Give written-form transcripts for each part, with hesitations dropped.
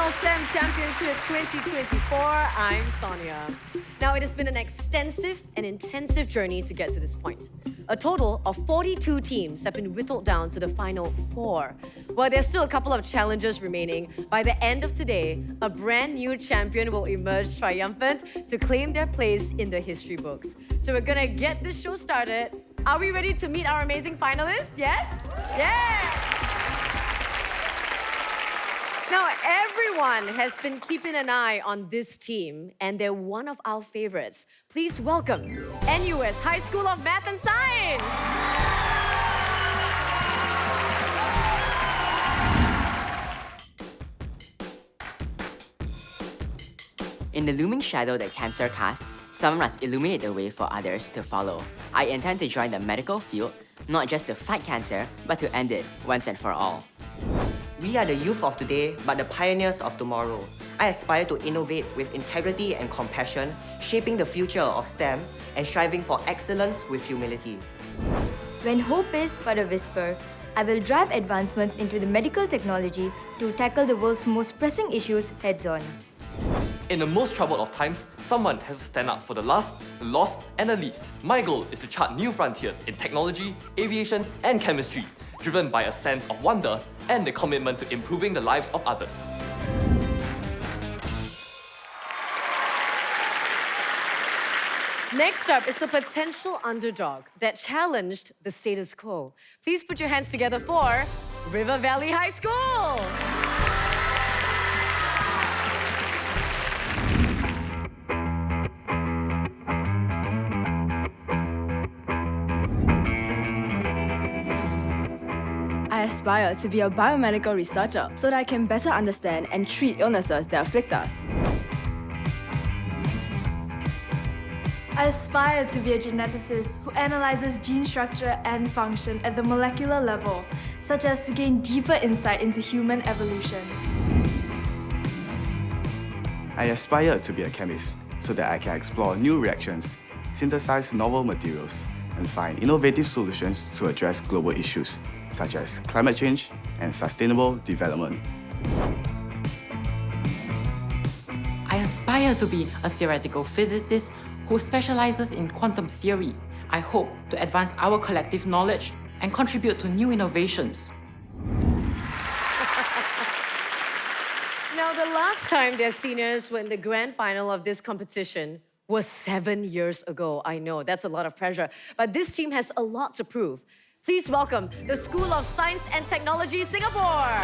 National STEM Championship 2024. I'm Sonia. Now, it has been an extensive and intensive journey to get to this point. A total of 42 teams have been whittled down to the final 4. While there's still a couple of challenges remaining, by the end of today, a brand new champion will emerge triumphant to claim their place in the history books. So we're gonna get this show started. Are we ready to meet our amazing finalists? Yes? Yeah! Now, everyone has been keeping an eye on this team, and they're one of our favorites. Please welcome NUS High School of Math and Science! In the looming shadow that cancer casts, some must illuminate the way for others to follow. I intend to join the medical field, not just to fight cancer, but to end it once and for all. We are the youth of today, but the pioneers of tomorrow. I aspire to innovate with integrity and compassion, shaping the future of STEM and striving for excellence with humility. When hope is but a whisper, I will drive advancements into the medical technology to tackle the world's most pressing issues heads-on. In the most troubled of times, someone has to stand up for the last, the lost, and the least. My goal is to chart new frontiers in technology, aviation, and chemistry, driven by a sense of wonder and the commitment to improving the lives of others. Next up is a potential underdog that challenged the status quo. Please put your hands together for River Valley High School! I aspire to be a biomedical researcher so that I can better understand and treat illnesses that afflict us. I aspire to be a geneticist who analyzes gene structure and function at the molecular level, such as to gain deeper insight into human evolution. I aspire to be a chemist so that I can explore new reactions, synthesize novel materials, and find innovative solutions to address global issues such as climate change and sustainable development. I aspire to be a theoretical physicist who specializes in quantum theory. I hope to advance our collective knowledge and contribute to new innovations. Now, the last time their seniors were in the grand final of this competition was 7 years ago. I know, that's a lot of pressure. But this team has a lot to prove. Please welcome the School of Science and Technology, Singapore!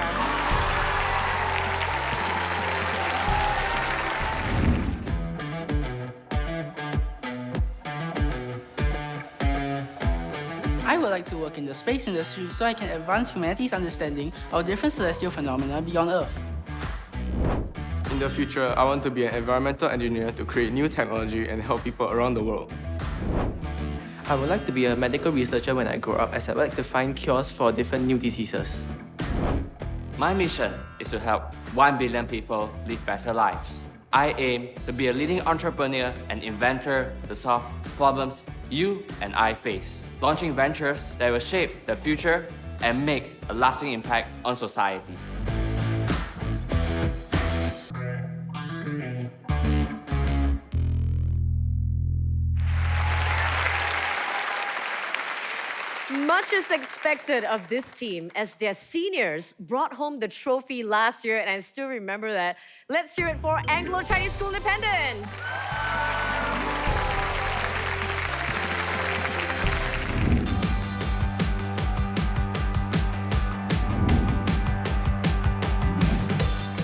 I would like to work in the space industry so I can advance humanity's understanding of different celestial phenomena beyond Earth. In the future, I want to be an environmental engineer to create new technology and help people around the world. I would like to be a medical researcher when I grow up, as I would like to find cures for different new diseases. My mission is to help 1 billion people live better lives. I aim to be a leading entrepreneur and inventor to solve problems you and I face, launching ventures that will shape the future and make a lasting impact on society. Much is expected of this team as their seniors brought home the trophy last year, and I still remember that. Let's hear it for Anglo-Chinese School Independence.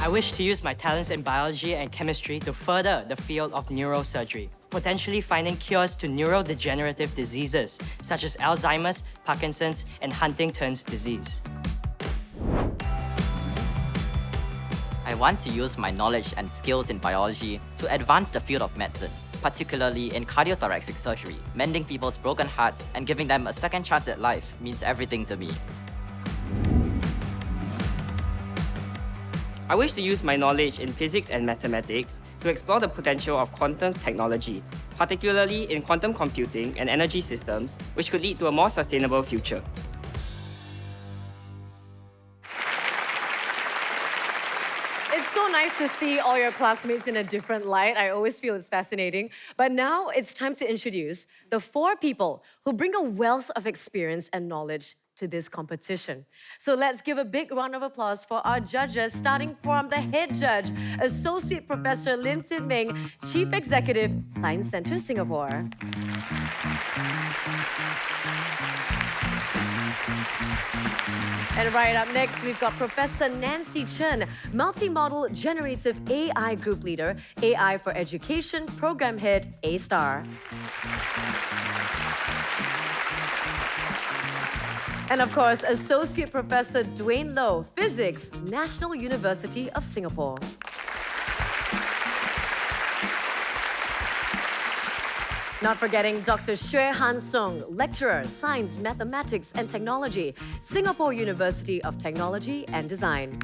I wish to use my talents in biology and chemistry to further the field of neurosurgery, potentially finding cures to neurodegenerative diseases such as Alzheimer's, Parkinson's, and Huntington's disease. I want to use my knowledge and skills in biology to advance the field of medicine, particularly in cardiothoracic surgery. Mending people's broken hearts and giving them a second chance at life means everything to me. I wish to use my knowledge in physics and mathematics to explore the potential of quantum technology, particularly in quantum computing and energy systems, which could lead to a more sustainable future. It's so nice nice to see all your classmates in a different light. I always feel it's fascinating. But now it's time to introduce the 4 people who bring a wealth of experience and knowledge to this competition. So let's give a big round of applause for our judges, starting from the head judge, Associate Professor Lim Tin Ming, Chief Executive, Science Centre Singapore. And right up next, we've got Professor Nancy Chen, Multimodal Generative AI Group Leader, AI for Education, Program Head, A-Star. And of course, Associate Professor Dwayne Loh, Physics, National University of Singapore. Not forgetting Dr. Xue Han Sung, Lecturer, Science, Mathematics and Technology, Singapore University of Technology and Design.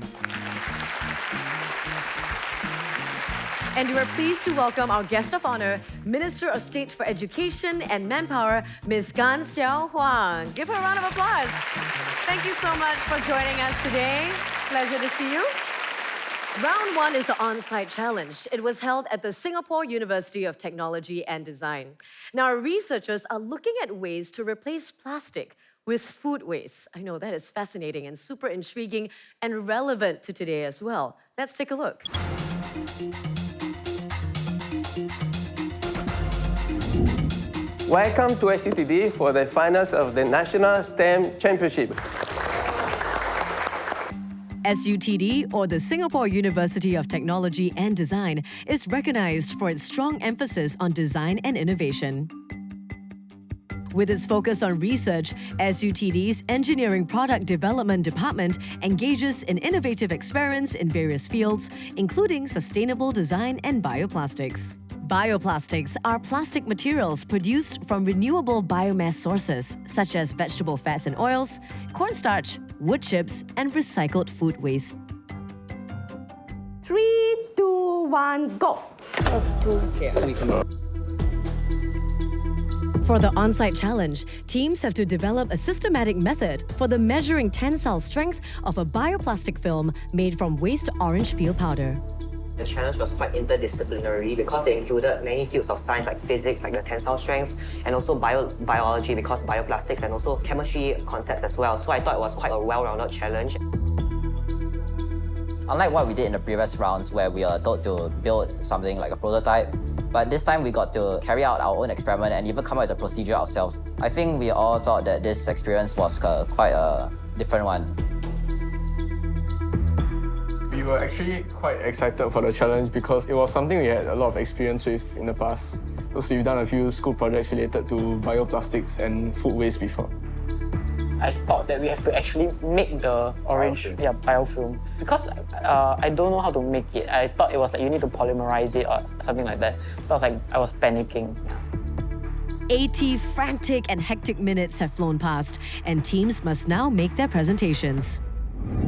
And we are pleased to welcome our guest of honor, Minister of State for Education and Manpower, Ms. Gan Xiao Huang. Give her a round of applause. Thank you so much for joining us today. Pleasure to see you. Round 1 is the on-site challenge. It was held at the Singapore University of Technology and Design. Now, our researchers are looking at ways to replace plastic with food waste. I know that is fascinating and super intriguing and relevant to today as well. Let's take a look. Welcome to SUTD for the finals of the National STEM Championship. SUTD, or the Singapore University of Technology and Design, is recognized for its strong emphasis on design and innovation. With its focus on research, SUTD's Engineering Product Development Department engages in innovative experiments in various fields, including sustainable design and bioplastics. Bioplastics are plastic materials produced from renewable biomass sources, such as vegetable fats and oils, cornstarch, wood chips, and recycled food waste. 3, 2, 1, go! For the on-site challenge, teams have to develop a systematic method for the measuring tensile strength of a bioplastic film made from waste orange peel powder. The challenge was quite interdisciplinary because it included many fields of science like physics, like the tensile strength, and also biology because bioplastics, and also chemistry concepts as well. So I thought it was quite a well-rounded challenge. Unlike what we did in the previous rounds where we were told to build something like a prototype, but this time we got to carry out our own experiment and even come up with the procedure ourselves. I think we all thought that this experience was quite a different one. We were actually quite excited for the challenge because it was something we had a lot of experience with in the past. Because we've done a few school projects related to bioplastics and food waste before. I thought that we have to actually make the orange biofilm. Because I don't know how to make it. I thought it was like you need to polymerize it or something like that. So I was panicking. 80 frantic and hectic minutes have flown past, and teams must now make their presentations.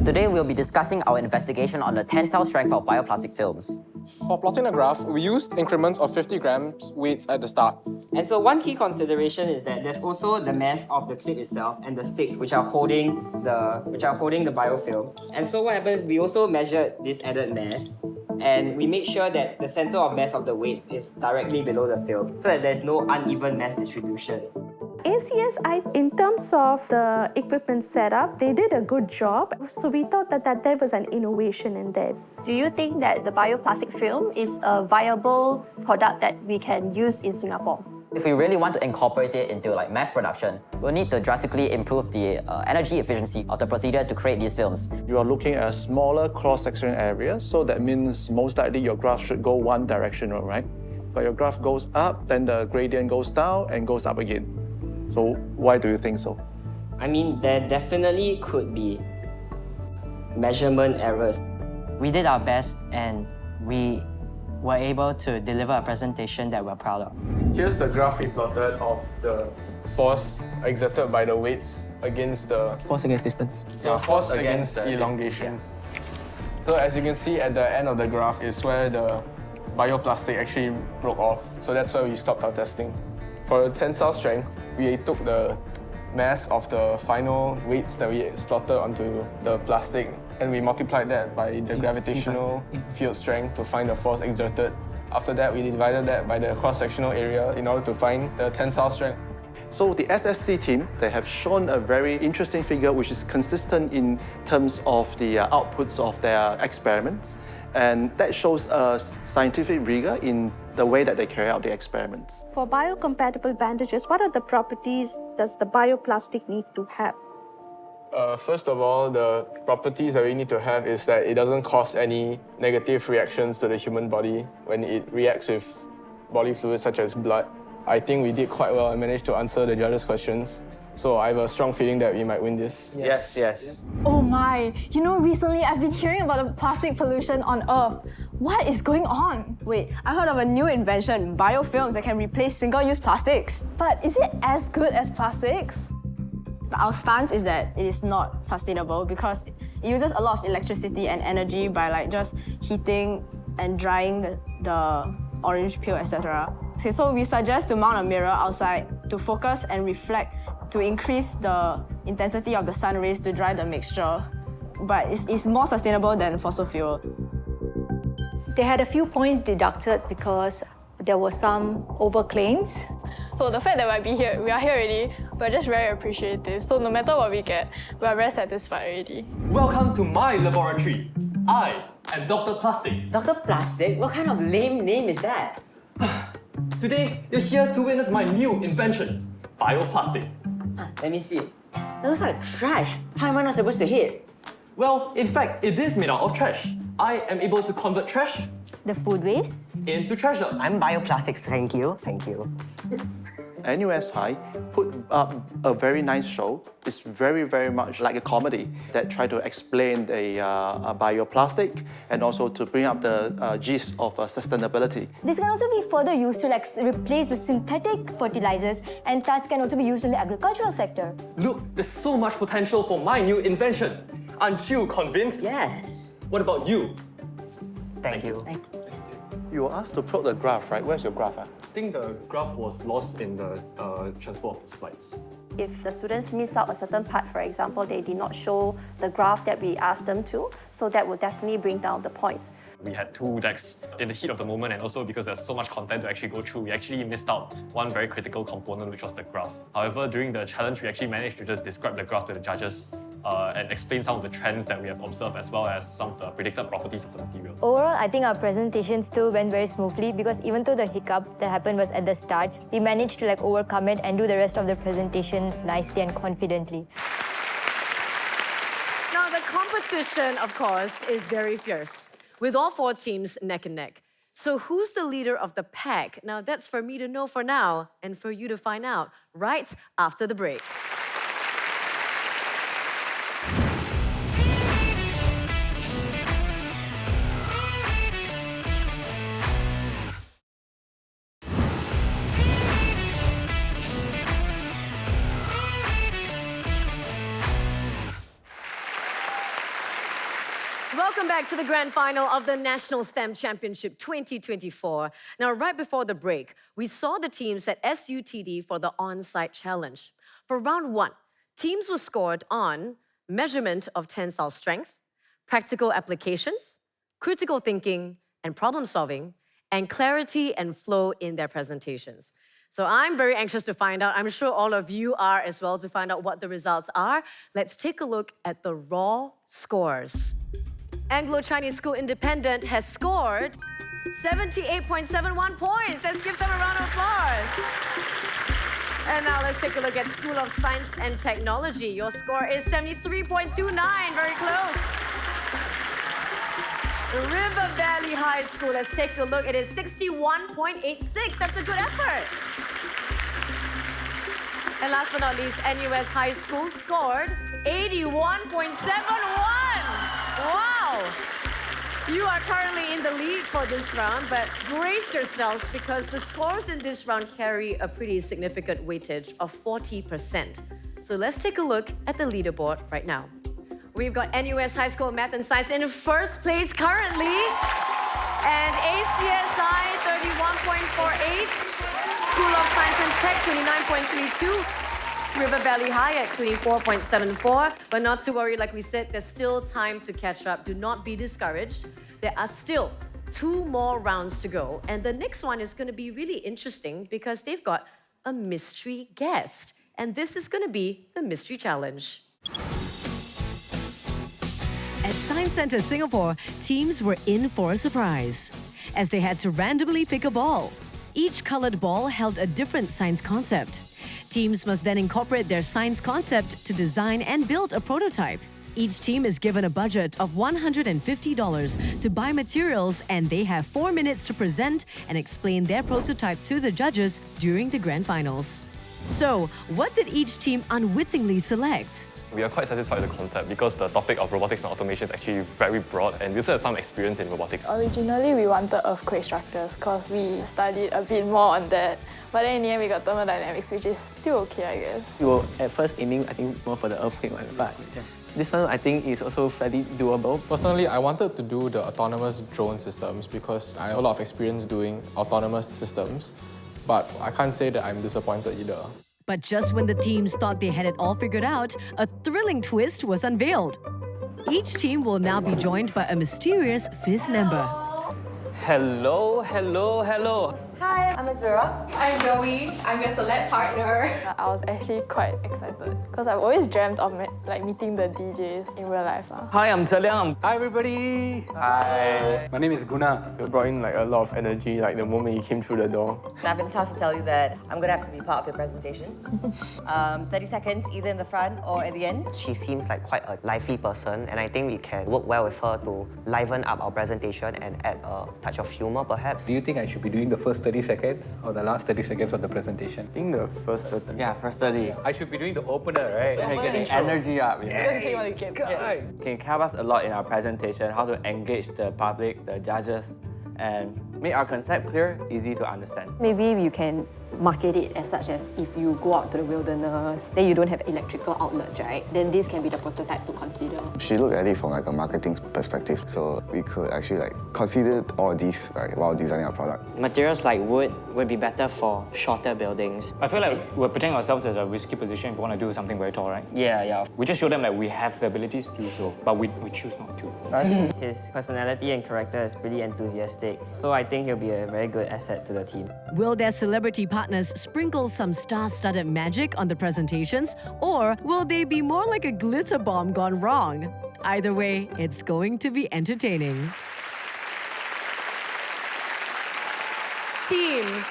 Today we'll be discussing our investigation on the tensile strength of bioplastic films. For plotting the graph, we used increments of 50 grams weights at the start. And so one key consideration is that there's also the mass of the clip itself and the sticks which are holding the biofilm. And so what happens, we also measured this added mass, and we make sure that the center of mass of the weights is directly below the film so that there's no uneven mass distribution. ACS, in terms of the equipment setup, they did a good job. So we thought that there was an innovation in there. Do you think that the bioplastic film is a viable product that we can use in Singapore? If we really want to incorporate it into mass production, we'll need to drastically improve the energy efficiency of the procedure to create these films. You are looking at a smaller cross-sectional area, so that means most likely your graph should go one directional, right? But your graph goes up, then the gradient goes down and goes up again. So why do you think so? I mean, there definitely could be measurement errors. We did our best and we were able to deliver a presentation that we're proud of. Here's the graph we plotted of the force exerted by the weights against the... Force against distance. So force against elongation. So as you can see at the end of the graph is where the bioplastic actually broke off. So that's where we stopped our testing. For the tensile strength, we took the mass of the final weights that we slotted onto the plastic and we multiplied that by the gravitational field strength to find the force exerted. After that, we divided that by the cross-sectional area in order to find the tensile strength. So the SSC team, they have shown a very interesting figure which is consistent in terms of the outputs of their experiments. And that shows a scientific rigor in the way that they carry out the experiments. For biocompatible bandages, what are the properties does the bioplastic need to have? First of all, the properties that we need to have is that it doesn't cause any negative reactions to the human body when it reacts with bodily fluids such as blood. I think we did quite well and managed to answer the judges' questions. So I have a strong feeling that we might win this. Yes. Oh my, you know, recently I've been hearing about the plastic pollution on Earth. What is going on? Wait, I heard of a new invention, biofilms that can replace single-use plastics. But is it as good as plastics? Our stance is that it is not sustainable because it uses a lot of electricity and energy by like just heating and drying the orange peel, etc. Okay, so we suggest to mount a mirror outside to focus and reflect to increase the intensity of the sun rays to dry the mixture. But it's more sustainable than fossil fuel. They had a few points deducted because there were some overclaims. So the fact that we are here already, we're just very appreciative. So no matter what we get, we're very satisfied already. Welcome to my laboratory. I am Dr. Plastic. Dr. Plastic? What kind of lame name is that? Today, you're here to witness my new invention, bioplastic. Let me see. That looks like trash. How am I not supposed to hit? Well, in fact, it is made out of trash. I am able to convert trash, The food waste? into treasure. I'm bioplastics, thank you. NUS High put up a very nice show. It's very, very much like a comedy that try to explain the bioplastic and also to bring up the gist of sustainability. This can also be further used to replace the synthetic fertilizers and thus can also be used in the agricultural sector. Look, there's so much potential for my new invention. Aren't you convinced? Yes. What about you? Thank you. You were asked to plot the graph, right? Where's your graph? I think the graph was lost in the transfer of the slides. If the students miss out a certain part, for example, they did not show the graph that we asked them to, so that will definitely bring down the points. We had two decks in the heat of the moment, and also because there's so much content to actually go through, we actually missed out one very critical component, which was the graph. However, during the challenge, we actually managed to just describe the graph to the judges and explain some of the trends that we have observed, as well as some of the predicted properties of the material. Overall, I think our presentation still went very smoothly because even though the hiccup that happened was at the start, we managed to overcome it and do the rest of the presentation nicely and confidently. Now, the competition, of course, is very fierce, with all four teams neck and neck. So who's the leader of the pack? Now, that's for me to know for now and for you to find out right after the break. Welcome back to the grand final of the National STEM Championship 2024. Now, right before the break, we saw the teams at SUTD for the on-site challenge. For round one, teams were scored on measurement of tensile strength, practical applications, critical thinking and problem solving, and clarity and flow in their presentations. So I'm very anxious to find out. I'm sure all of you are as well, to find out what the results are. Let's take a look at the raw scores. Anglo-Chinese School Independent has scored 78.71 points. Let's give them a round of applause. And now let's take a look at School of Science and Technology. Your score is 73.29, very close. River Valley High School, let's take a look. It is 61.86. That's a good effort. And last but not least, NUS High School scored 81.71. Wow! You are currently in the lead for this round, but brace yourselves because the scores in this round carry a pretty significant weightage of 40%. So let's take a look at the leaderboard right now. We've got NUS High School Math and Science in first place currently, and ACSI 31.48, School of Science and Tech 29.32, River Valley High at 24.74. But not to worry, like we said, there's still time to catch up. Do not be discouraged. There are still 2 more rounds to go. And the next one is going to be really interesting because they've got a mystery guest. And this is going to be the mystery challenge. At Science Centre Singapore, teams were in for a surprise as they had to randomly pick a ball. Each coloured ball held a different science concept. Teams must then incorporate their science concept to design and build a prototype. Each team is given a budget of $150 to buy materials, and they have 4 minutes to present and explain their prototype to the judges during the grand finals. So, what did each team unwittingly select? We are quite satisfied with the concept because the topic of robotics and automation is actually very broad, and we also have some experience in robotics. Originally, we wanted earthquake structures because we studied a bit more on that. But then in the end, we got thermodynamics, which is still okay, I guess. We were at first aiming, I think, more for the earthquake one, but this one I think is also fairly doable. Personally, I wanted to do the autonomous drone systems because I have a lot of experience doing autonomous systems, but I can't say that I'm disappointed either. But just when the teams thought they had it all figured out, a thrilling twist was unveiled. Each team will now be joined by a mysterious 5th member. Hello, hello, hello. Hi, I'm Azura. I'm Joey. I'm your select partner. I was actually quite excited because I've always dreamt of meeting the DJs in real life. Hi, I'm Zeliang. Hi, everybody. Hi. My name is Guna. You brought in a lot of energy the moment you came through the door. And I've been tasked to tell you that I'm going to have to be part of your presentation. 30 seconds, either in the front or at the end. She seems like quite a lively person, and I think we can work well with her to liven up our presentation and add a touch of humor, perhaps. Do you think I should be doing the first 30 seconds or the last 30 seconds of the presentation? I think the first 30. Yeah, first 30. I should be doing the opener, right? Yeah, get the energy up. Guys. Can cover us a lot in our presentation, how to engage the public, the judges, and make our concept clear, easy to understand. Maybe you can market it as such as if you go out to the wilderness, then you don't have electrical outlets, right? Then this can be the prototype to consider. She looked at it from a marketing perspective, so we could actually consider all these while designing our product. Materials like wood would be better for shorter buildings. I feel like we're putting ourselves in a risky position if we want to do something very tall, right? Yeah. We just show them that we have the abilities to do so, but we choose not to. His personality and character is pretty enthusiastic, so I think he'll be a very good asset to the team. Will their celebrity partners sprinkle some star-studded magic on the presentations, or will they be more like a glitter bomb gone wrong? Either way, it's going to be entertaining. Teams,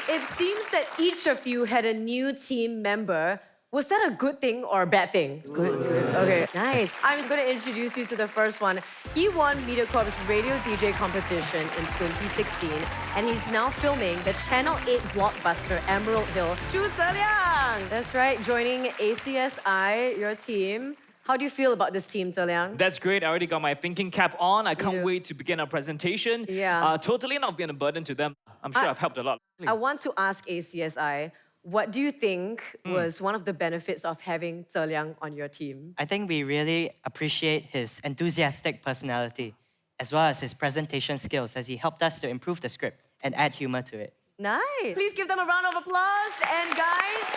it seems that each of you had a new team member. Was that a good thing or a bad thing? Good. Okay, nice. I'm just going to introduce you to the first one. He won MediaCorp's radio DJ competition in 2016, and he's now filming the Channel 8 blockbuster Emerald Hill. Zhu Zeliang! That's right, joining ACSI, your team. How do you feel about this team, Zeliang? That's great. I already got my thinking cap on. I can't wait to begin our presentation. Yeah. Totally not being a burden to them. I'm sure I've helped a lot. I want to ask ACSI, what do you think was one of the benefits of having Zeliang on your team? I think we really appreciate his enthusiastic personality as well as his presentation skills as he helped us to improve the script and add humor to it. Nice. Please give them a round of applause. And guys,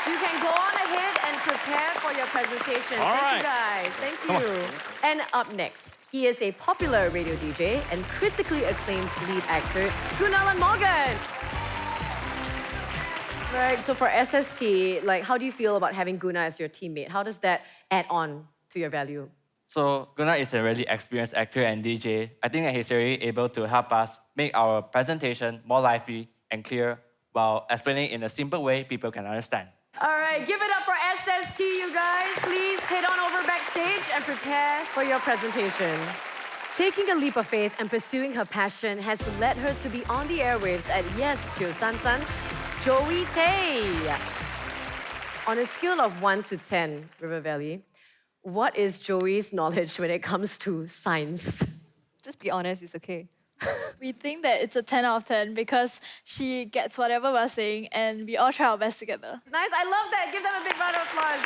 you can go on ahead and prepare for your presentation. Thank you guys. Thank you. And up next, he is a popular radio DJ and critically acclaimed lead actor, Gunalan Morgan. Right, so for SST, how do you feel about having Guna as your teammate? How does that add on to your value? So Gunnar is a really experienced actor and DJ. I think that he's really able to help us make our presentation more lively and clear while explaining in a simple way people can understand. All right, give it up for SST, you guys. Please head on over backstage and prepare for your presentation. Taking a leap of faith and pursuing her passion has led her to be on the airwaves at Yes Teo San San, Joey Tay. On a scale of 1 to 10, River Valley, what is Joey's knowledge when it comes to science? Just be honest, it's okay. We think that it's a 10 out of 10 because she gets whatever we're saying and we all try our best together. Nice, I love that. Give them a big round of applause.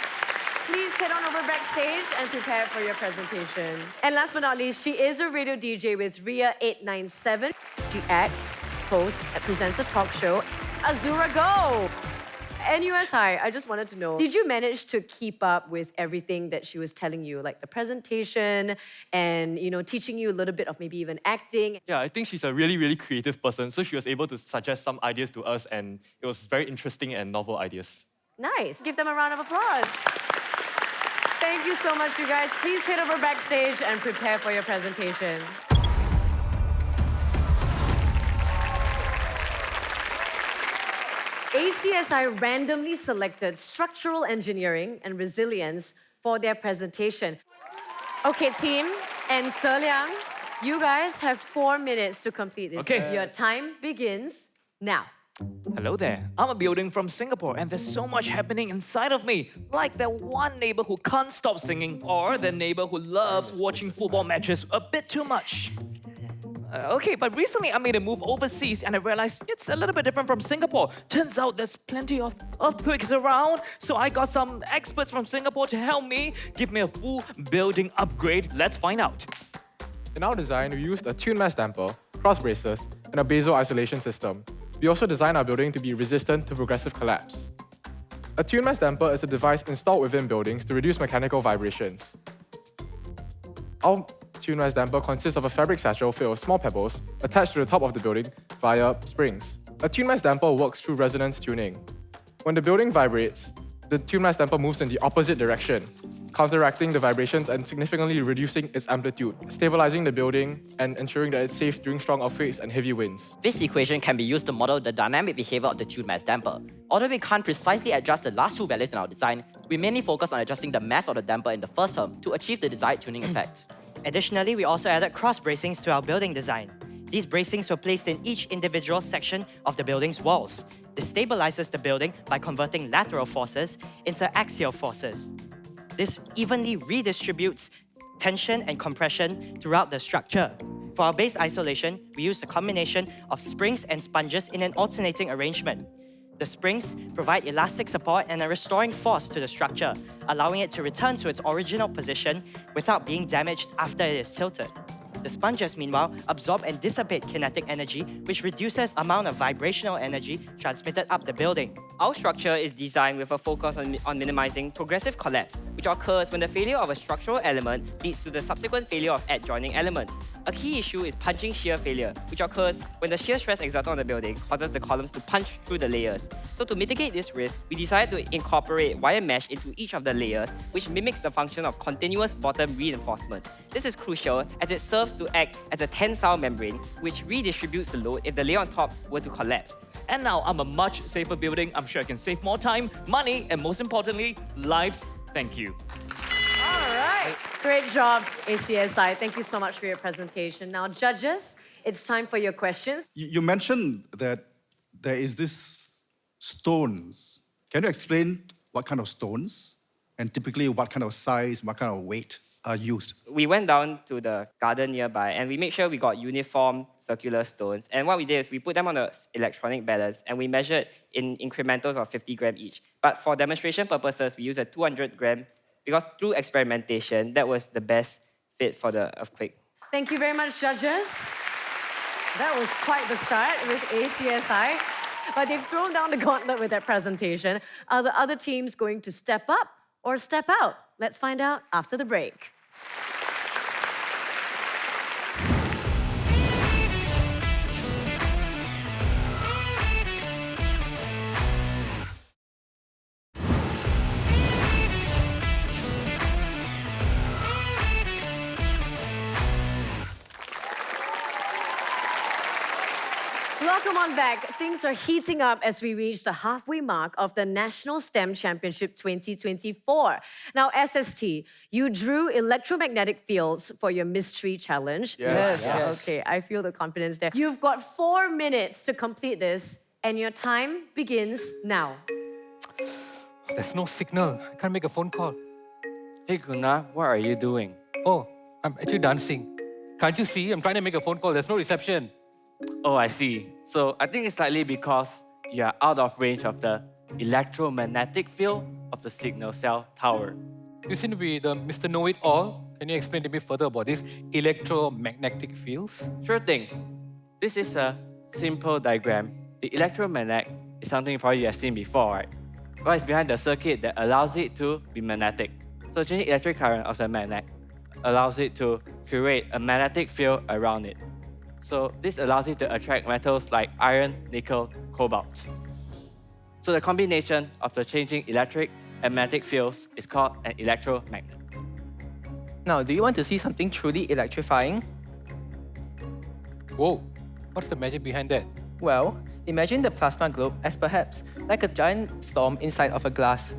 Please head on over backstage and prepare for your presentation. And last but not least, she is a radio DJ with Ria 897. She acts, hosts, and presents a talk show, Azura Go. NUS High, I just wanted to know, did you manage to keep up with everything that she was telling you, like the presentation and, teaching you a little bit of maybe even acting? Yeah, I think she's a really, really creative person, so she was able to suggest some ideas to us, and it was very interesting and novel ideas. Nice. Give them a round of applause. Thank you so much, you guys. Please head over backstage and prepare for your presentation. ACSI randomly selected structural engineering and resilience for their presentation. Okay, team, and Se Liang, you guys have 4 minutes to complete this. Okay. Your time begins now. Hello there. I'm a building from Singapore, and there's so much happening inside of me. Like that one neighbor who can't stop singing, or the neighbor who loves watching football matches a bit too much. Okay, but recently I made a move overseas and I realized it's a little bit different from Singapore. Turns out there's plenty of earthquakes around, so I got some experts from Singapore to help me, give me a full building upgrade. Let's find out. In our design, we used a tuned mass damper, cross braces, and a basal isolation system. We also designed our building to be resistant to progressive collapse. A tuned mass damper is a device installed within buildings to reduce mechanical vibrations. Our tuned mass damper consists of a fabric satchel filled with small pebbles attached to the top of the building via springs. A tuned mass damper works through resonance tuning. When the building vibrates, the tuned mass damper moves in the opposite direction, counteracting the vibrations and significantly reducing its amplitude, stabilizing the building and ensuring that it's safe during strong earthquakes and heavy winds. This equation can be used to model the dynamic behavior of the tuned mass damper. Although we can't precisely adjust the last two values in our design, we mainly focus on adjusting the mass of the damper in the first term to achieve the desired tuning effect. Additionally, we also added cross bracings to our building design. These bracings were placed in each individual section of the building's walls. This stabilizes the building by converting lateral forces into axial forces. This evenly redistributes tension and compression throughout the structure. For our base isolation, we used a combination of springs and sponges in an alternating arrangement. The springs provide elastic support and a restoring force to the structure, allowing it to return to its original position without being damaged after it is tilted. The sponges, meanwhile, absorb and dissipate kinetic energy, which reduces the amount of vibrational energy transmitted up the building. Our structure is designed with a focus on minimizing progressive collapse, which occurs when the failure of a structural element leads to the subsequent failure of adjoining elements. A key issue is punching shear failure, which occurs when the shear stress exerted on the building causes the columns to punch through the layers. So to mitigate this risk, we decided to incorporate wire mesh into each of the layers, which mimics the function of continuous bottom reinforcements. This is crucial as it serves to act as a tensile membrane, which redistributes the load if the layer on top were to collapse. And now I'm a much safer building. I'm sure I can save more time, money, and most importantly, lives. Thank you. All right. Great job, ACSI. Thank you so much for your presentation. Now, judges, it's time for your questions. You mentioned that there is this stones. Can you explain what kind of stones and typically what kind of size, what kind of weight are used? We went down to the garden nearby and we made sure we got uniform circular stones. And what we did is we put them on the electronic balance and we measured in incrementals of 50 gram each. But for demonstration purposes, we used a 200 gram because through experimentation, that was the best fit for the earthquake. Thank you very much, judges. That was quite the start with ACSI. But they've thrown down the gauntlet with that presentation. Are the other teams going to step up or step out? Let's find out after the break. Welcome on back. Things are heating up as we reach the halfway mark of the National STEM Championship 2024. Now, SST, you drew electromagnetic fields for your mystery challenge. Yes. Okay, I feel the confidence there. You've got 4 minutes to complete this, and your time begins now. There's no signal. I can't make a phone call. Hey Guna, what are you doing? Oh, I'm actually dancing. Can't you see? I'm trying to make a phone call. There's no reception. Oh, I see. So I think it's likely because you are out of range of the electromagnetic field of the signal cell tower. You seem to be the Mr. Know-It-All. Can you explain to me further about these electromagnetic fields? Sure thing. This is a simple diagram. The electromagnet is something probably you have seen before, right? what is behind the circuit that allows it to be magnetic. So changing electric current of the magnet allows it to create a magnetic field around it. So this allows it to attract metals like iron, nickel, cobalt. So the combination of the changing electric and magnetic fields is called an electromagnet. Now, do you want to see something truly electrifying? Whoa, what's the magic behind that? Well, imagine the plasma globe as perhaps like a giant storm inside of a glass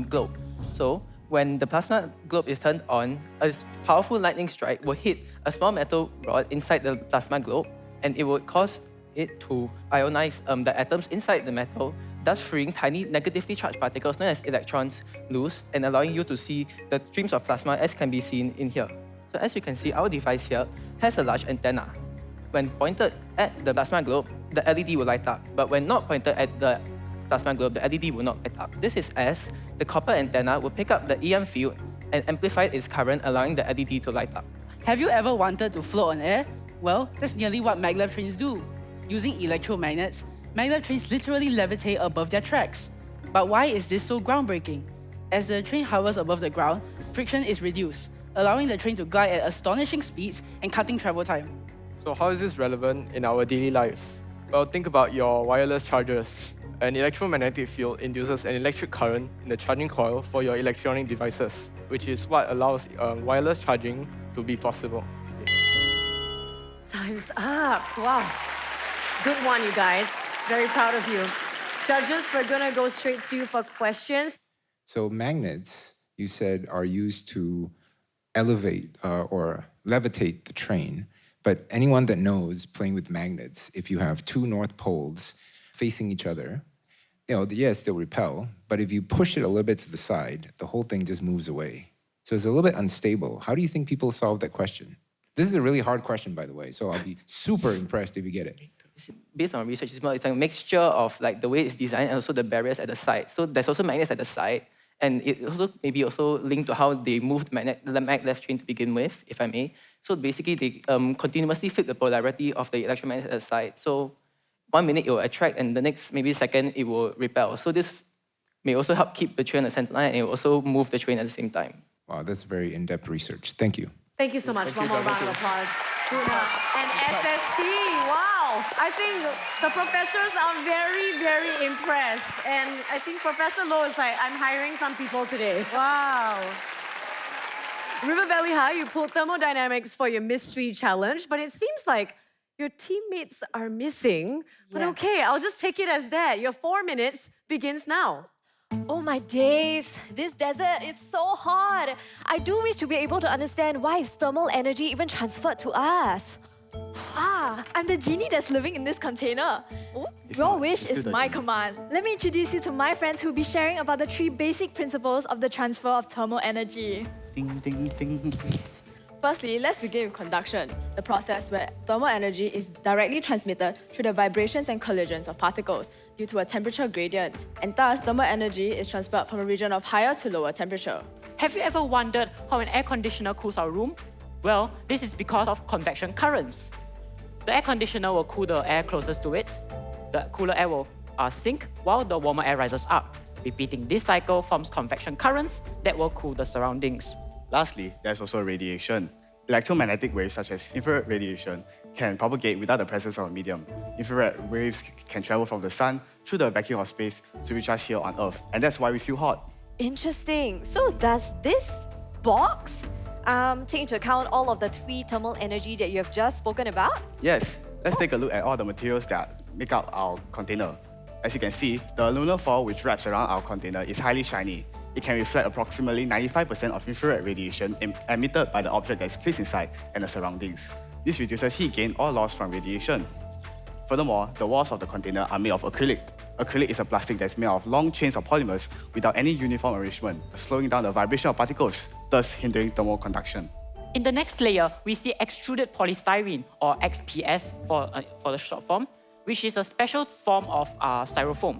globe. So, when the plasma globe is turned on, a powerful lightning strike will hit a small metal rod inside the plasma globe, and it would cause it to ionize the atoms inside the metal, thus freeing tiny negatively charged particles known as electrons loose and allowing you to see the streams of plasma as can be seen in here. So as you can see, our device here has a large antenna. When pointed at the plasma globe, the LED will light up, but when not pointed at the plasma globe, the LED will not light up. This is as the copper antenna will pick up the EM field and amplify its current, allowing the LED to light up. Have you ever wanted to float on air? Well, that's nearly what maglev trains do. Using electromagnets, maglev trains literally levitate above their tracks. But why is this so groundbreaking? As the train hovers above the ground, friction is reduced, allowing the train to glide at astonishing speeds and cutting travel time. So how is this relevant in our daily lives? Well, think about your wireless chargers. An electromagnetic field induces an electric current in the charging coil for your electronic devices, which is what allows wireless charging to be possible. Time's up. Wow. Good one, you guys. Very proud of you. Judges, we're gonna go straight to you for questions. So magnets, you said, are used to elevate or levitate the train. But anyone that knows playing with magnets, if you have two north poles facing each other, yes, they'll repel, but if you push it a little bit to the side, the whole thing just moves away. So it's a little bit unstable. How do you think people solve that question? This is a really hard question, by the way, so I'll be super impressed if you get it. Based on research, it's more like a mixture of like the way it's designed and also the barriers at the side. So there's also magnets at the side, and it also maybe also linked to how they moved the maglev train to begin with, if I may. So basically, they continuously flip the polarity of the electromagnet at the side. So 1 minute it will attract, and the next maybe second it will repel. So this may also help keep the train on the center line, and it will also move the train at the same time. Wow, that's very in-depth research. Thank you. Thank you so much. One more round of applause. And SST, wow. I think the professors are very, very impressed. And I think Professor Loh is like, I'm hiring some people today. Wow. River Valley High, you pulled thermodynamics for your mystery challenge, but it seems like your teammates are missing. But okay, I'll just take it as that. Your 4 minutes begins now. Oh my days, this desert is so hot. I do wish to be able to understand why is thermal energy even transferred to us. I'm the genie that's living in this container. Your wish is my command. Let me introduce you to my friends who will be sharing about the 3 basic principles of the transfer of thermal energy. Ding, ding, ding. Firstly, let's begin with conduction, the process where thermal energy is directly transmitted through the vibrations and collisions of particles due to a temperature gradient, and thus thermal energy is transferred from a region of higher to lower temperature. Have you ever wondered how an air conditioner cools our room? Well, this is because of convection currents. The air conditioner will cool the air closest to it. The cooler air will sink while the warmer air rises up. Repeating this cycle forms convection currents that will cool the surroundings. Lastly, there's also radiation. Electromagnetic waves such as infrared radiation can propagate without the presence of a medium. Infrared waves can travel from the sun through the vacuum of space to reach us here on Earth, and that's why we feel hot. Interesting. So does this box take into account all of the 3 thermal energy that you have just spoken about? Yes, let's take a look at all the materials that make up our container. As you can see, the aluminum foil which wraps around our container is highly shiny. It can reflect approximately 95% of infrared radiation emitted by the object that is placed inside and the surroundings. This reduces heat gain or loss from radiation. Furthermore, the walls of the container are made of acrylic. Acrylic is a plastic that's made of long chains of polymers without any uniform arrangement, slowing down the vibration of particles, thus hindering thermal conduction. In the next layer, we see extruded polystyrene, or XPS for the short form, which is a special form of styrofoam.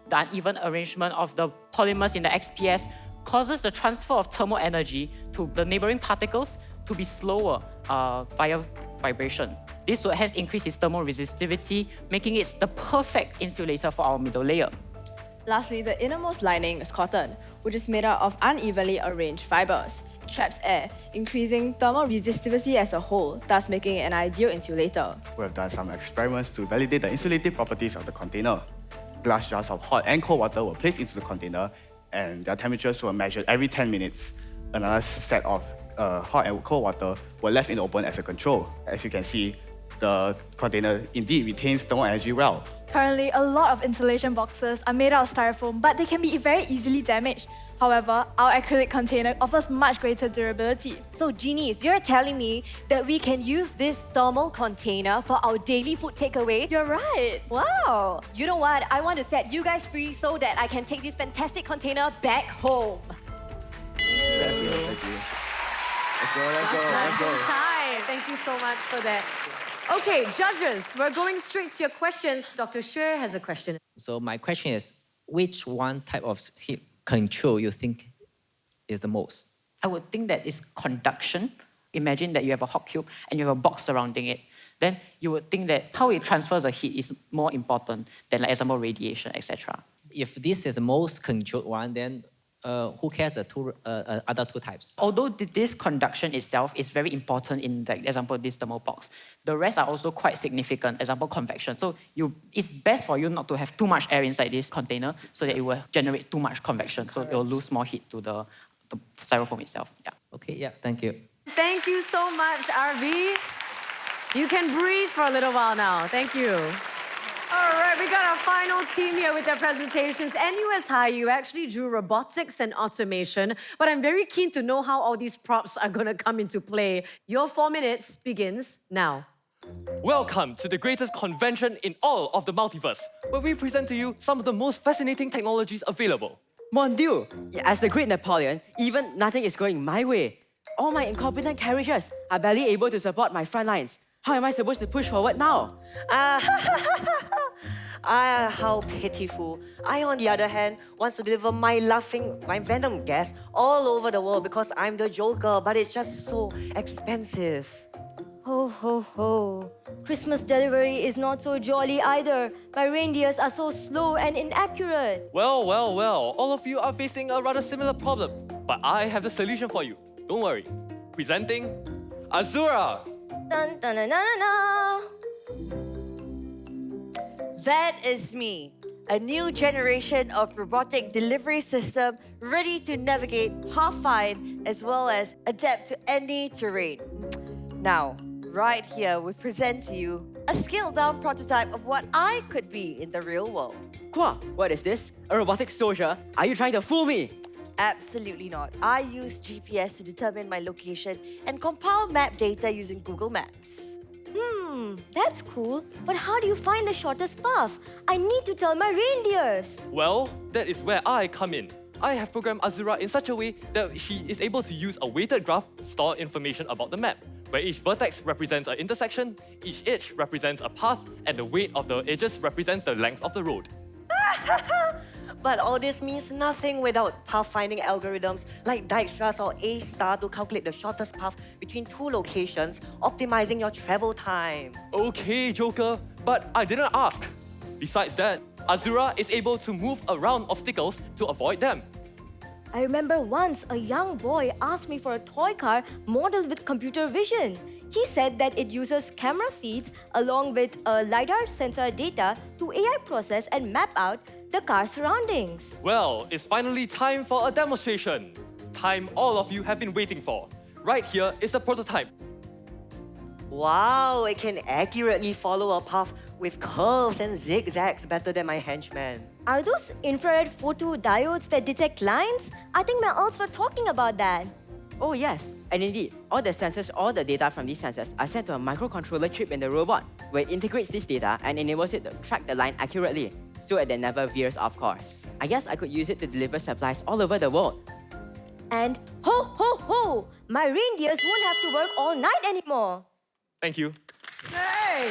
The uneven arrangement of the polymers in the XPS causes the transfer of thermal energy to the neighboring particles to be slower via vibration. This will hence increase its thermal resistivity, making it the perfect insulator for our middle layer. Lastly, the innermost lining is cotton, which is made out of unevenly arranged fibers. It traps air, increasing thermal resistivity as a whole, thus making it an ideal insulator. We have done some experiments to validate the insulative properties of the container. Glass jars of hot and cold water were placed into the container, and their temperatures were measured every 10 minutes. Another set of hot and cold water were left in the open as a control. As you can see, the container indeed retains thermal energy well. Currently, a lot of insulation boxes are made out of styrofoam, but they can be very easily damaged. However, our acrylic container offers much greater durability. So genies, you're telling me that we can use this thermal container for our daily food takeaway? You're right. Wow. You know what? I want to set you guys free so that I can take this fantastic container back home. Thank you. Let's go, let's go, let's go. Time. Thank you so much for that. Okay, judges, we're going straight to your questions. Dr. Xue has a question. So my question is, which one type of heat control you think is the most? I would think that it's conduction. Imagine that you have a hot cube and you have a box surrounding it. Then you would think that how it transfers the heat is more important than, like, example, radiation, etc. If this is the most controlled one, then who cares the other two types? Although this conduction itself is very important in, the example, this thermal box, the rest are also quite significant, example, convection. So it's best for you not to have too much air inside this container so that it will generate too much convection. So it will lose more heat to the styrofoam itself. Yeah. Okay, yeah, thank you. Thank you so much, RV. You can breathe for a little while now. Thank you. All right, we got our final team here with their presentations. NUS High, you actually drew robotics and automation, but I'm very keen to know how all these props are going to come into play. Your 4 minutes begins now. Welcome to the greatest convention in all of the multiverse, where we present to you some of the most fascinating technologies available. Mon Dieu, as the great Napoleon, even nothing is going my way. All my incompetent carriages are barely able to support my front lines. How am I supposed to push forward now? How pitiful. I, on the other hand, wants to deliver my venom gas all over the world because I'm the Joker, but it's just so expensive. Ho, ho, ho. Christmas delivery is not so jolly either. My reindeers are so slow and inaccurate. Well, all of you are facing a rather similar problem, but I have the solution for you. Don't worry. Presenting Azura. Dun, dun, dun, dun, dun. That is me, a new generation of robotic delivery system ready to navigate half-fine as well as adapt to any terrain. Now, right here, we present to you a scaled-down prototype of what I could be in the real world. Qua, what is this? A robotic soldier? Are you trying to fool me? Absolutely not. I use GPS to determine my location and compile map data using Google Maps. That's cool. But how do you find the shortest path? I need to tell my reindeers. Well, that is where I come in. I have programmed Azura in such a way that she is able to use a weighted graph to store information about the map, where each vertex represents an intersection, each edge represents a path, and the weight of the edges represents the length of the road. But all this means nothing without pathfinding algorithms like Dijkstra's or A-star to calculate the shortest path between two locations, optimizing your travel time. Okay, Joker, but I didn't ask. Besides that, Azura is able to move around obstacles to avoid them. I remember once a young boy asked me for a toy car modeled with computer vision. He said that it uses camera feeds along with LiDAR sensor data to AI process and map out the car's surroundings. Well, it's finally time for a demonstration. Time all of you have been waiting for. Right here is a prototype. Wow, it can accurately follow a path with curves and zigzags better than my henchman. Are those infrared photodiodes that detect lines? I think my elves were talking about that. Oh yes, and indeed, all the sensors, all the data from these sensors are sent to a microcontroller chip in the robot, where it integrates this data and enables it to track the line accurately, so that it never veers off course. I guess I could use it to deliver supplies all over the world. And ho, ho, ho! My reindeers won't have to work all night anymore. Thank you. Hey!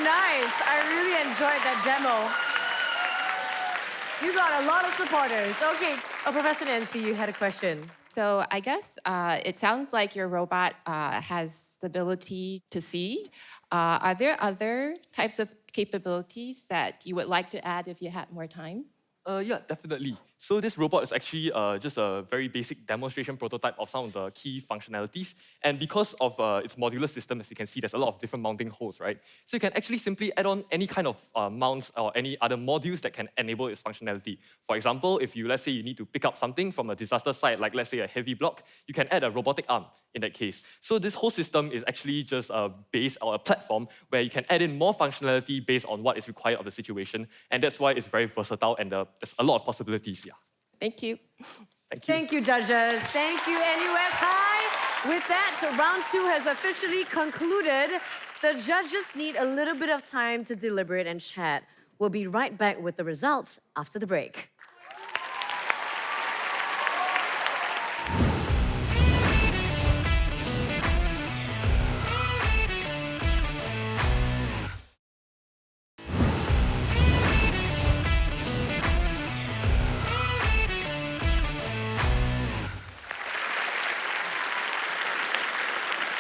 Nice. I really enjoyed that demo. You got a lot of supporters. Okay, Professor Nancy, you had a question. So I guess it sounds like your robot has the ability to see. Are there other types of capabilities that you would like to add if you had more time? Yeah, definitely. So this robot is actually just a very basic demonstration prototype of some of the key functionalities. And because of its modular system, as you can see, there's a lot of different mounting holes, right? So you can actually simply add on any kind of mounts or any other modules that can enable its functionality. For example, if let's say you need to pick up something from a disaster site, like let's say a heavy block, you can add a robotic arm in that case. So this whole system is actually just a base or a platform where you can add in more functionality based on what is required of the situation. And that's why it's very versatile and there's a lot of possibilities here. Thank you. Thank you. Thank you, judges. Thank you, NUS High. With that, round 2 has officially concluded. The judges need a little bit of time to deliberate and chat. We'll be right back with the results after the break.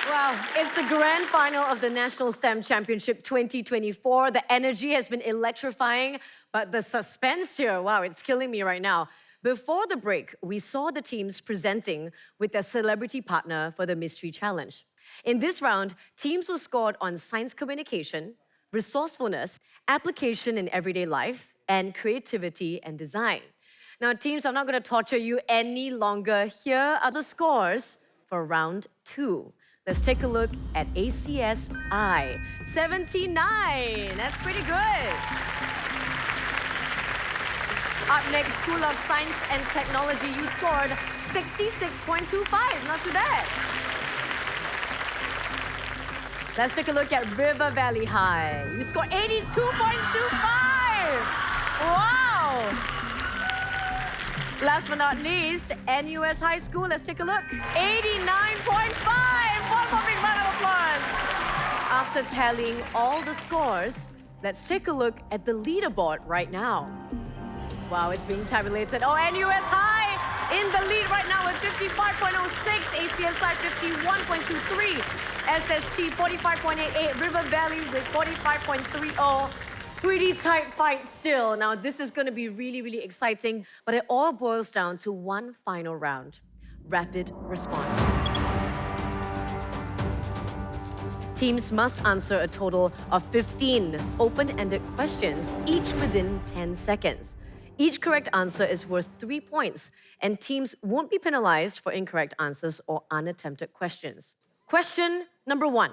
Wow, it's the grand final of the National STEM Championship 2024. The energy has been electrifying, but the suspense here, wow, it's killing me right now. Before the break, we saw the teams presenting with their celebrity partner for the Mystery Challenge. In this round, teams were scored on science communication, resourcefulness, application in everyday life, and creativity and design. Now, teams, I'm not going to torture you any longer. Here are the scores for round 2. Let's take a look at ACSI. 79. That's pretty good. Up next, School of Science and Technology, you scored 66.25. Not too bad. Let's take a look at River Valley High. You scored 82.25. Wow. Last but not least, NUS High School, let's take a look. 89.5! One more big round of applause! After tallying all the scores, let's take a look at the leaderboard right now. Wow, it's being tabulated. Oh, NUS High in the lead right now with 55.06, ACSI 51.23, SST 45.88, River Valley with 45.30. Pretty tight fight still. Now, this is going to be really, really exciting, but it all boils down to one final round, rapid response. Teams must answer a total of 15 open-ended questions, each within 10 seconds. Each correct answer is worth 3 points, and teams won't be penalized for incorrect answers or unattempted questions. Question number 1.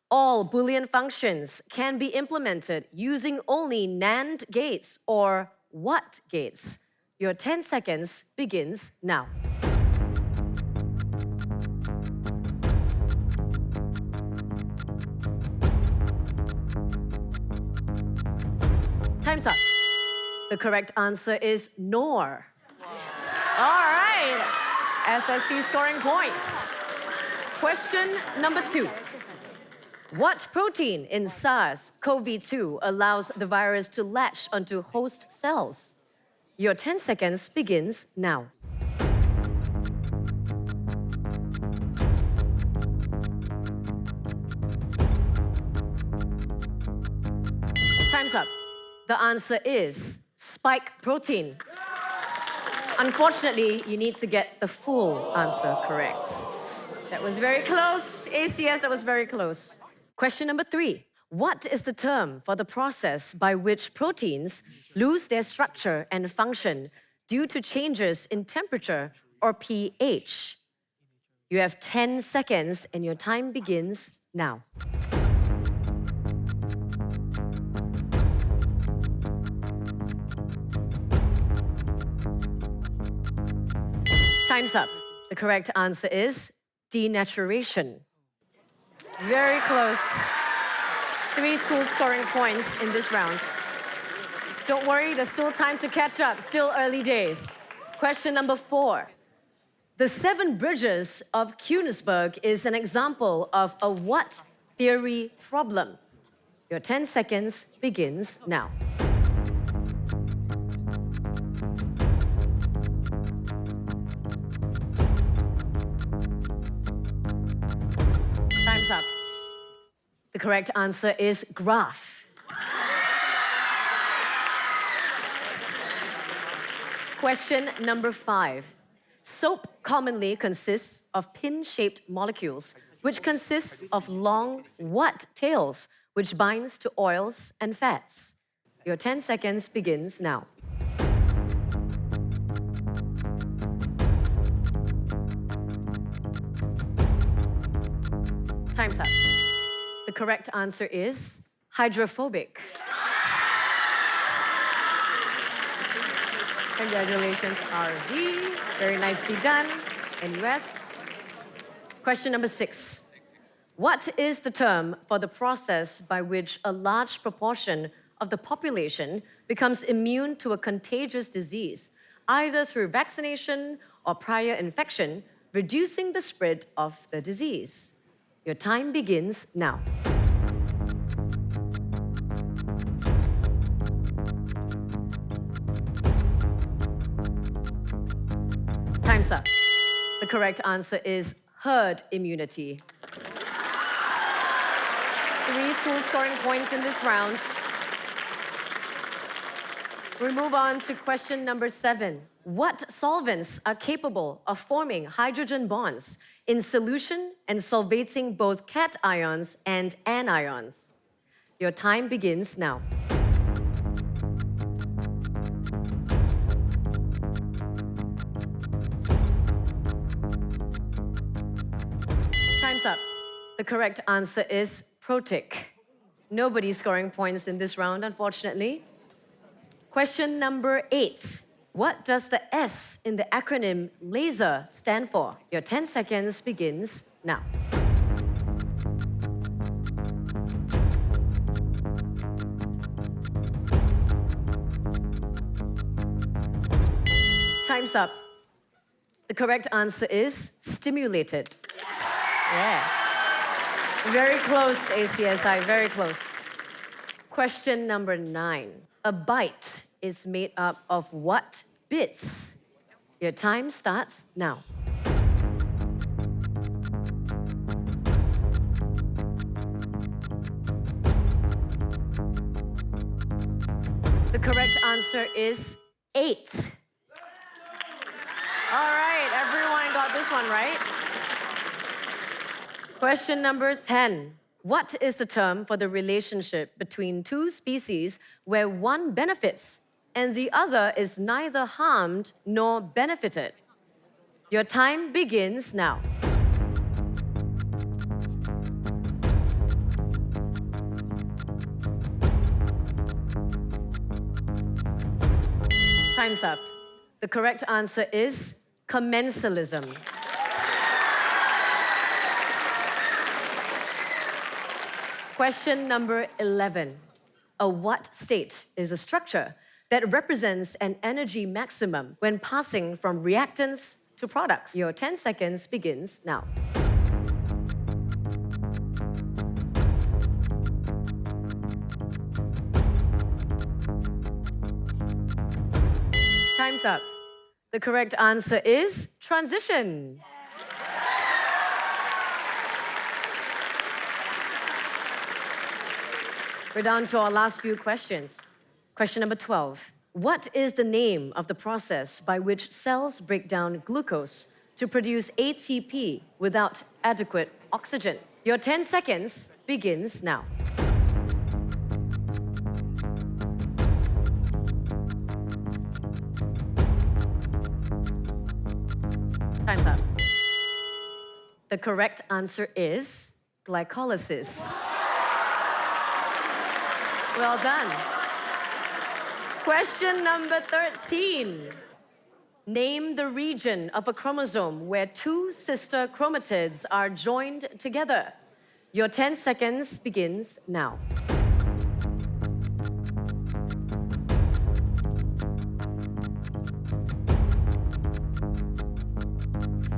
All Boolean functions can be implemented using only NAND gates or what gates? Your 10 seconds begins now. Time's up. The correct answer is NOR. All right. SST scoring points. Question number 2. What protein in SARS-CoV-2 allows the virus to latch onto host cells? Your 10 seconds begins now. Time's up. The answer is spike protein. Unfortunately, you need to get the full answer correct. That was very close. ACS, that was very close. Question number 3. What is the term for the process by which proteins lose their structure and function due to changes in temperature or pH? You have 10 seconds and your time begins now. Time's up. The correct answer is denaturation. Very close. 3 schools scoring points in this round. Don't worry, there's still time to catch up. Still early days. Question number 4. The 7 bridges of Königsberg is an example of a what theory problem? Your 10 seconds begins now. The correct answer is graph. Question number 5. Soap commonly consists of pin-shaped molecules, which consists of long what tails, which binds to oils and fats. Your 10 seconds begins now. Time's up. The correct answer is hydrophobic. Congratulations, RV. Very nicely done. NUS. Question number 6. What is the term for the process by which a large proportion of the population becomes immune to a contagious disease, either through vaccination or prior infection, reducing the spread of the disease? Your time begins now. Time's up. The correct answer is herd immunity. 3 schools scoring points in this round. We move on to question number 7. What solvents are capable of forming hydrogen bonds in solution and solvating both cations and anions? Your time begins now. Time's up. The correct answer is protic. Nobody's scoring points in this round, unfortunately. Question number 8. What does the S in the acronym LASER stand for? Your 10 seconds begins now. Time's up. The correct answer is stimulated. Yeah. Very close, ACSI, very close. Question number 9. A byte is made up of what bits? Your time starts now. The correct answer is 8. All right, everyone got this one right. Question number 10. What is the term for the relationship between 2 species where one benefits and the other is neither harmed nor benefited? Your time begins now. Time's up. The correct answer is commensalism. Question number 11. A what state is a structure that represents an energy maximum when passing from reactants to products? Your 10 seconds begins now. Time's up. The correct answer is transition. We're down to our last few questions. Question number 12. What is the name of the process by which cells break down glucose to produce ATP without adequate oxygen? Your 10 seconds begins now. Time's up. The correct answer is glycolysis. Well done. Question number 13. Name the region of a chromosome where 2 sister chromatids are joined together. Your 10 seconds begins now.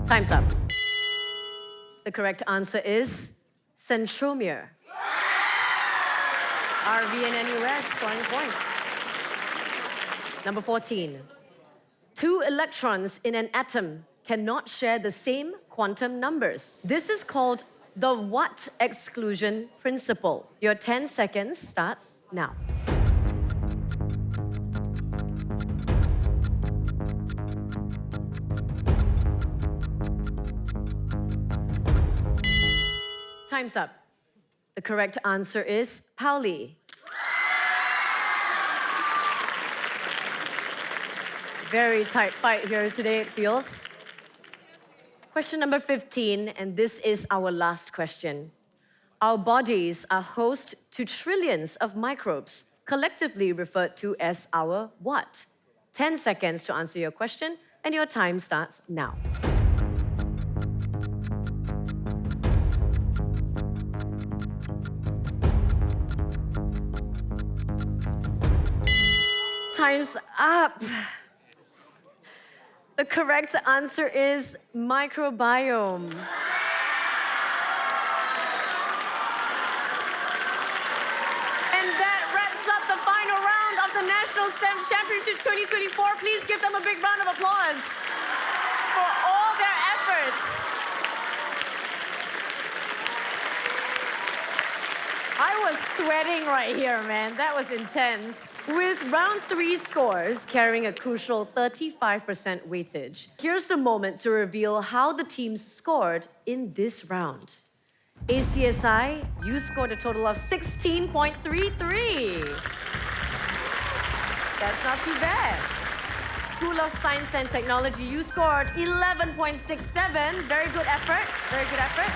Time's up. The correct answer is centromere. RV and NUS scoring points. Number 14. 2 electrons in an atom cannot share the same quantum numbers. This is called The what exclusion principle? Your 10 seconds starts now. Time's up. The correct answer is Pauli. Very tight fight here today, it feels. Question number 15, and this is our last question. Our bodies are host to trillions of microbes, collectively referred to as our what? 10 seconds to answer your question, and your time starts now. Time's up. The correct answer is microbiome. And that wraps up the final round of the National STEM Championship 2024. Please give them a big round of applause for all their efforts. I was sweating right here, man. That was intense. With round 3 scores carrying a crucial 35% weightage, here's the moment to reveal how the teams scored in this round. ACSI, you scored a total of 16.33. That's not too bad. School of Science and Technology, you scored 11.67. Very good effort, very good effort.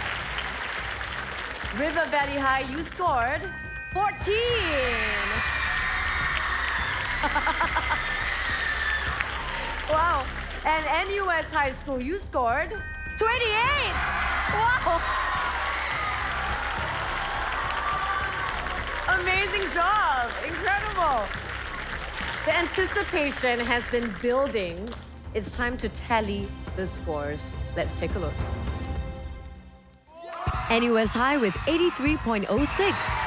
River Valley High, you scored 14. Wow. And NUS High School, you scored 28. Wow. Amazing job. Incredible. The anticipation has been building. It's time to tally the scores. Let's take a look. NUS High with 83.06.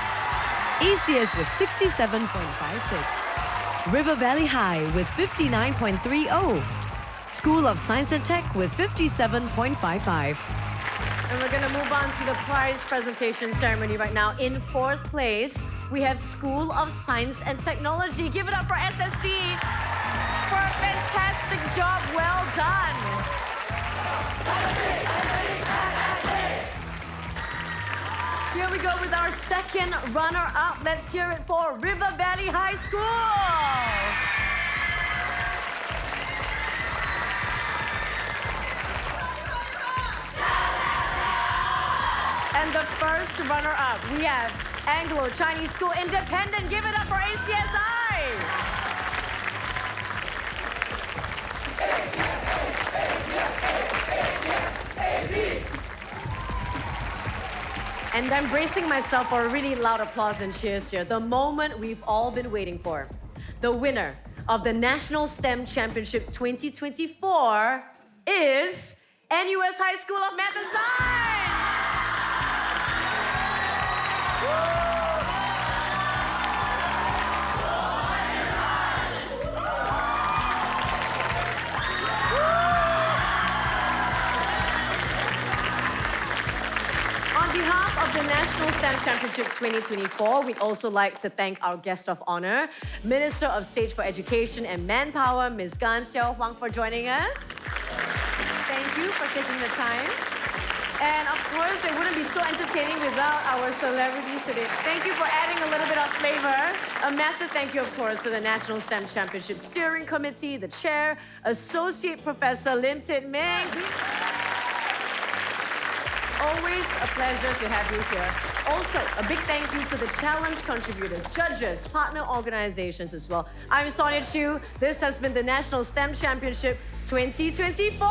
ACS with 67.56. River Valley High with 59.30. School of Science and Tech with 57.55. And we're gonna move on to the prize presentation ceremony right now. In 4th place, we have School of Science and Technology. Give it up for SST for a fantastic job. Well done. Here we go with our second runner-up. Let's hear it for River Valley High School. And the first runner-up, we have Anglo-Chinese School Independent. Give it up for ACSI. And I'm bracing myself for a really loud applause and cheers here. The moment we've all been waiting for. The winner of the National STEM Championship 2024 is NUS High School of Math and Science! On behalf of the National STEM Championship 2024, we'd also like to thank our guest of honor, Minister of State for Education and Manpower, Ms. Gan Xiao Huang, for joining us. Thank you for taking the time. And of course, it wouldn't be so entertaining without our celebrities today. Thank you for adding a little bit of flavor. A massive thank you, of course, to the National STEM Championship Steering Committee, the Chair, Associate Professor Lim Tit Ming. Always a pleasure to have you here. Also, a big thank you to the challenge contributors, judges, partner organizations as well. I'm Sonia Chu. This has been the National STEM Championship 2024.